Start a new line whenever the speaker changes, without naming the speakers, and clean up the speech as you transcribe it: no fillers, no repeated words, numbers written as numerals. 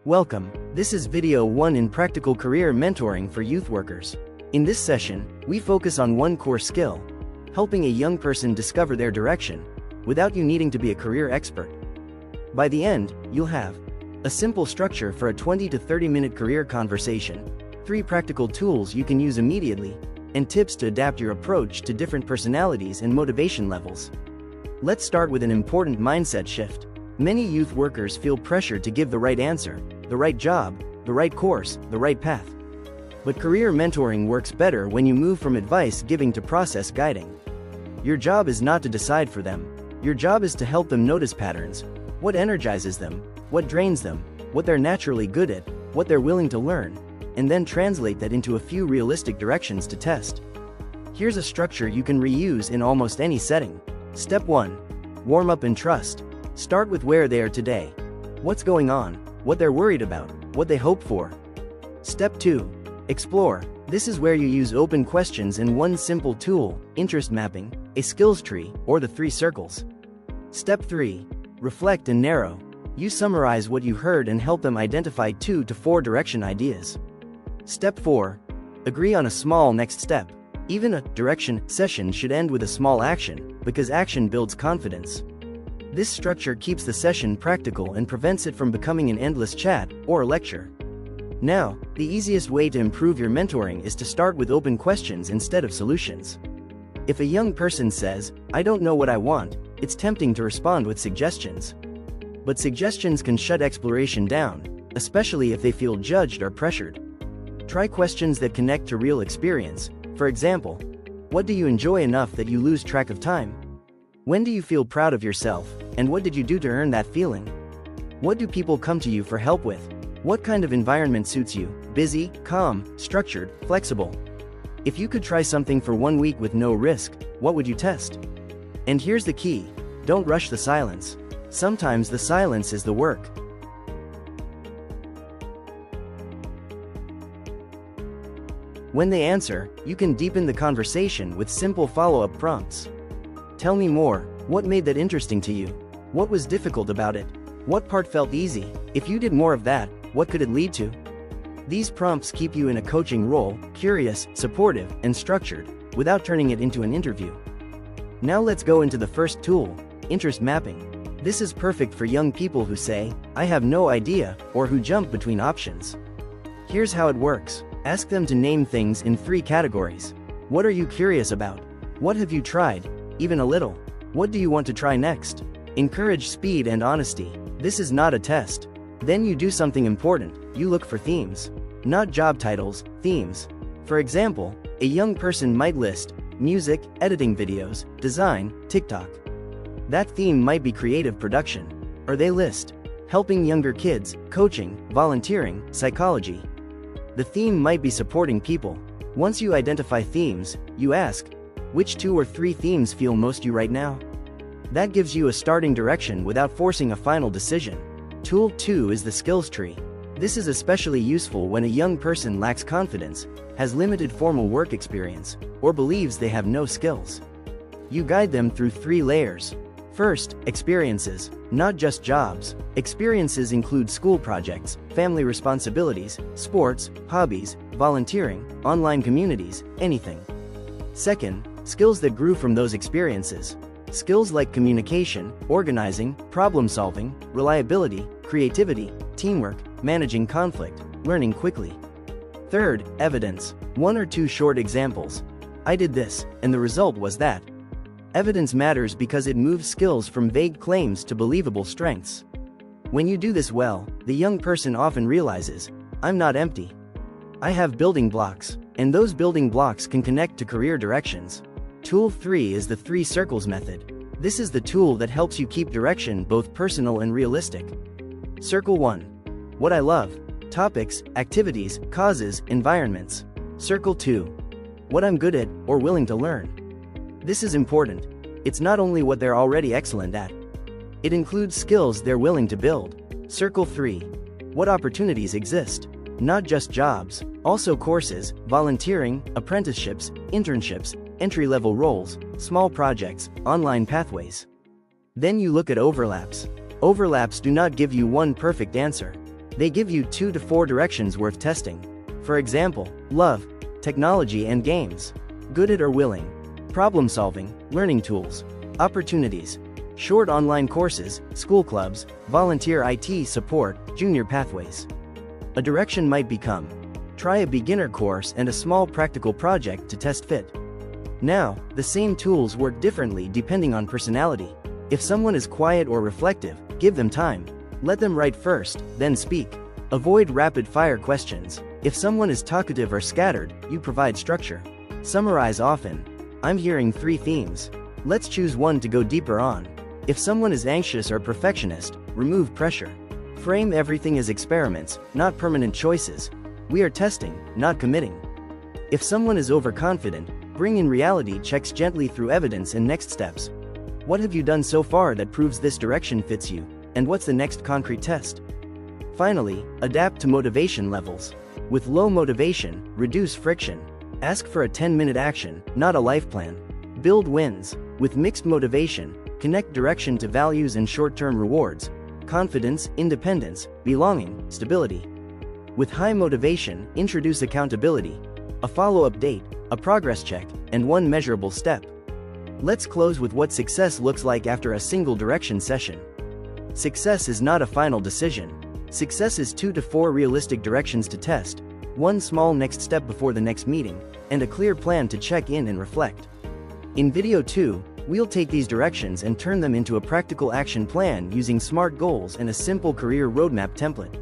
Welcome, this is video 1 in Practical Career Mentoring for Youth Workers. In this session, we focus on one core skill, helping a young person discover their direction, without you needing to be a career expert. By the end, you'll have a simple structure for a 20 to 30-minute career conversation, 3 practical tools you can use immediately, and tips to adapt your approach to different personalities and motivation levels. Let's start with an important mindset shift. Many youth workers feel pressured to give the right answer, the right job, the right course, the right path. But career mentoring works better when you move from advice giving to process guiding. Your job is not to decide for them. Your job is to help them notice patterns, what energizes them, what drains them, what they're naturally good at, what they're willing to learn, and then translate that into a few realistic directions to test. Here's a structure you can reuse in almost any setting. Step 1. Warm up and trust. Start with where they are today. What's going on, what they're worried about, what they hope for. Step 2. Explore. This is where you use open questions and one simple tool, interest mapping, a skills tree, or the 3 circles. Step 3. Reflect and narrow. You summarize what you heard and help them identify 2 to 4 direction ideas. Step 4. Agree on a small next step. Even a direction session should end with a small action, because action builds confidence. This structure keeps the session practical and prevents it from becoming an endless chat or a lecture. Now, the easiest way to improve your mentoring is to start with open questions instead of solutions. If a young person says, "I don't know what I want," it's tempting to respond with suggestions. But suggestions can shut exploration down, especially if they feel judged or pressured. Try questions that connect to real experience. For example, what do you enjoy enough that you lose track of time? When do you feel proud of yourself, and what did you do to earn that feeling? What do people come to you for help with? What kind of environment suits you? Busy, calm, structured, flexible? If you could try something for 1 week with no risk, what would you test? And here's the key: don't rush the silence. Sometimes the silence is the work. When they answer, you can deepen the conversation with simple follow-up prompts. Tell me more. What made that interesting to you? What was difficult about it? What part felt easy? If you did more of that, what could it lead to? These prompts keep you in a coaching role, curious, supportive, and structured, without turning it into an interview. Now let's go into the first tool, interest mapping. This is perfect for young people who say, "I have no idea," or who jump between options. Here's how it works. Ask them to name things in 3 categories. What are you curious about? What have you tried? Even a little. What do you want to try next? Encourage speed and honesty. This is not a test. Then you do something important. You look for themes. Not job titles, themes. For example, a young person might list music, editing videos, design, TikTok. That theme might be creative production. Or they list helping younger kids, coaching, volunteering, psychology. The theme might be supporting people. Once you identify themes, you ask, which 2 or 3 themes feel most you right now? That gives you a starting direction without forcing a final decision. Tool 2 is the skills tree. This is especially useful when a young person lacks confidence, has limited formal work experience, or believes they have no skills. You guide them through 3 layers. First, experiences, not just jobs. Experiences include school projects, family responsibilities, sports, hobbies, volunteering, online communities, anything. Second, skills that grew from those experiences. Skills like communication, organizing, problem-solving, reliability, creativity, teamwork, managing conflict, learning quickly. Third, evidence. 1 or 2 short examples. I did this, and the result was that. Evidence matters because it moves skills from vague claims to believable strengths. When you do this well, the young person often realizes, I'm not empty. I have building blocks, and those building blocks can connect to career directions. Tool 3 is the 3 circles method. This is the tool that helps you keep direction both personal and realistic. Circle 1. What I love. Topics, activities, causes, environments. Circle 2. What I'm good at, or willing to learn. This is important. It's not only what they're already excellent at. It includes skills they're willing to build. Circle 3. What opportunities exist. Not just jobs, also courses, volunteering, apprenticeships, internships, entry-level roles, small projects, online pathways. Then you look at overlaps. Overlaps do not give you one perfect answer. They give you 2 to 4 directions worth testing. For example, love, technology and games. Good at or willing. Problem solving, learning tools. Opportunities. Short online courses, school clubs, volunteer IT support, junior pathways. A direction might become: try a beginner course and a small practical project to test fit. Now, the same tools work differently depending on personality. If someone is quiet or reflective, give them time. Let them write first, then speak. Avoid rapid-fire questions. If someone is talkative or scattered, you provide structure. Summarize often. I'm hearing 3 themes. Let's choose one to go deeper on. If someone is anxious or perfectionist, remove pressure. Frame everything as experiments, not permanent choices. We are testing, not committing. If someone is overconfident, bring in reality checks gently through evidence and next steps. What have you done so far that proves this direction fits you, and what's the next concrete test? Finally, adapt to motivation levels. With low motivation, reduce friction. Ask for a 10-minute action, not a life plan. Build wins. With mixed motivation, connect direction to values and short-term rewards. Confidence, independence, belonging, stability. With high motivation, introduce accountability. A follow-up date, a progress check, and one measurable step. Let's close with what success looks like after a single direction session. Success is not a final decision. Success is 2 to 4 realistic directions to test, one small next step before the next meeting, and a clear plan to check in and reflect. In video 2, we'll take these directions and turn them into a practical action plan using SMART goals and a simple career roadmap template.